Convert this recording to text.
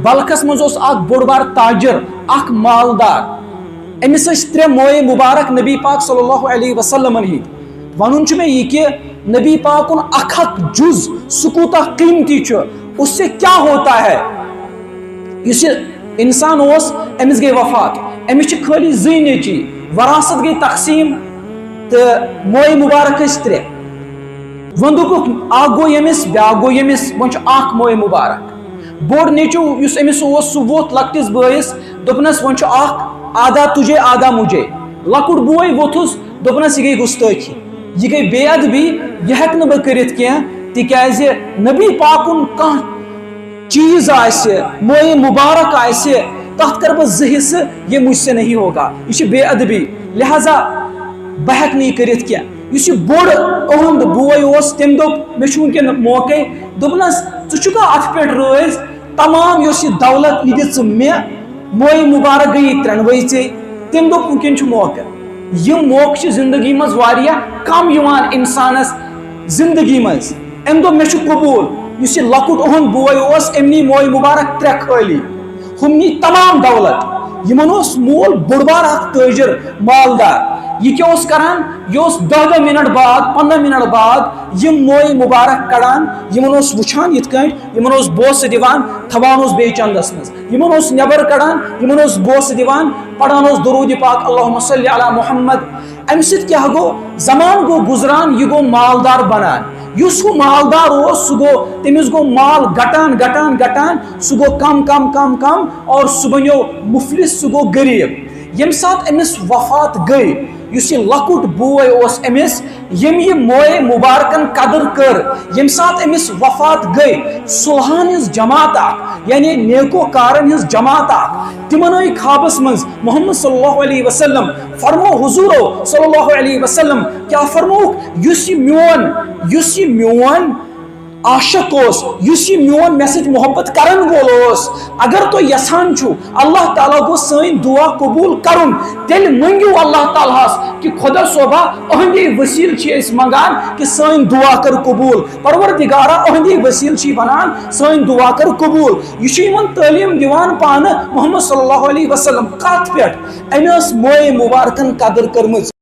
بلخس مز بوڑ بار تاجر اخ مالدار امس ترے موئے مبارک نبی پاک صلی اللہ علیہ وسلم ہند ون یہ کہ نبی پاک اخ جز سکوتا قیمتی اس سے کیا ہوتا ہے اس انسان امس گئی وفات امس خالی زی نیچی وراثت گئی تقسیم تو موئے مبارک ترے ون دک اخ گو یمس بیاکھ گو یمس ون اخ موئے مبارک بوڑ نیچو اس امس سہ ووت لکٹس بٲیس دوپنس ون اخ آدھا تجھے آدھا مجھے لکٹ بوے ووتھس دوپنس یہ گئی گستاخی یہ گئی بے ادبی یہ ہیک نہ بہ کرت کینٛہہ تکیازِ نبی پاکُن کانٛہہ چیز آسہِ موئے مبارک آسہِ تتھ کر بہ زٕ حصہٕ یہ مجھ سے نہیں ہوگا یہ بے ادبی لہذا بہ ہیک نہٕ یہِ کٔرِتھ کینٛہہ یُس یہ بوڑ اہند بوے اوس تٔمۍ دوٚپ مےٚ چھُ وٕنکٮ۪ن موقعے دوٚپنس ژٕ چھُکھا اتھ پٮ۪ٹھ رٲضۍ تمام یۄس یہِ دولت یہِ دِژ مےٚ موئے مبارک گئی ترٛٮ۪نوَے ژےٚ تٔمۍ دوٚپ وٕنکٮ۪ن چھُ موقع یِم موقعہٕ چھِ زندگی منٛز واریاہ کم یِوان انسانس زندگی منٛز أمۍ دوٚپ مےٚ چھُ قبوٗل یُس یہِ لۄکُٹ اہند بوے اوس أمۍ نی موئے مبارک ترٛےٚ خٲلی ہُم نی تمام دولت یِمن اوس مول بوٚڑ بار اکھ تٲجر مالدار یہ کیا اوس کران یہ اوس 10 منٹ بعد 15 منٹ بعد یم موئے مبارک کڑان یمن اوس وچھان یت کٔنۍ یمن اوس بوسہٕ دِوان تھاوان اوس بیٚیہِ چندس منٛز یمن اوس نٮ۪بر کڑان یمن اوس بوسہٕ دِوان پڑان اوس درود پاک اللہم صلی علی محمد امہِ سۭتۍ کیاہ گوٚو زمان گوٚو گزران یہ گوٚو مالدار بنان یُس ہُہ مالدار اوس سُہ گوٚو تٔمِس گوٚو مال گٹان گٹان گٹان سُہ گوٚو کم کم کم کم اور سُہ بنیو مفلس سُہ گوٚو غریب ییٚمہِ ساتہٕ أمِس وفات گٔے یُس یہ لۄکُٹ بوے اوس أمِس ییٚمۍ یہِ موئے مبارکن قدر کٔر ییٚمہِ ساتہٕ أمِس وفات گٔے صلحن ہٕنٛز جماعت اکھ یعنی نیکو کارن ہٕنٛز جماعت اکھ تِمن آیہِ خوابس منٛز محمد صلی اللہ علیہ وسلم فرمو حضورو صلی اللہ علیہ وسلم کیا فرموک یُس یہ میون عاشق اوس یُس یہ میون مےٚ سۭتۍ محبت کرن وول اوس اگر تُہۍ یژھان چھُو اللہ تعالیٰ گوٚژھ سٲنۍ دعا قبوٗل کرُن تیٚلہِ مٔنگِو اللہ تعالیٰ ہس کہ خۄدا صٲبا أہنٛدے وسیٖلہٕ چھِ أسۍ منگان کہ سٲنۍ دعا کر قبوٗل پروردگارا أہنٛدے وسیٖلہٕ چھِ ونان سٲنۍ دعا کر قبوٗل یہ چھُ یِمن تعلیٖم دِوان پانہٕ محمد صلی اللہ علیہ وسلم کتھ پٮ۪ٹھ أمۍ ٲس موئے مبارکن قدر کٔرمٕژ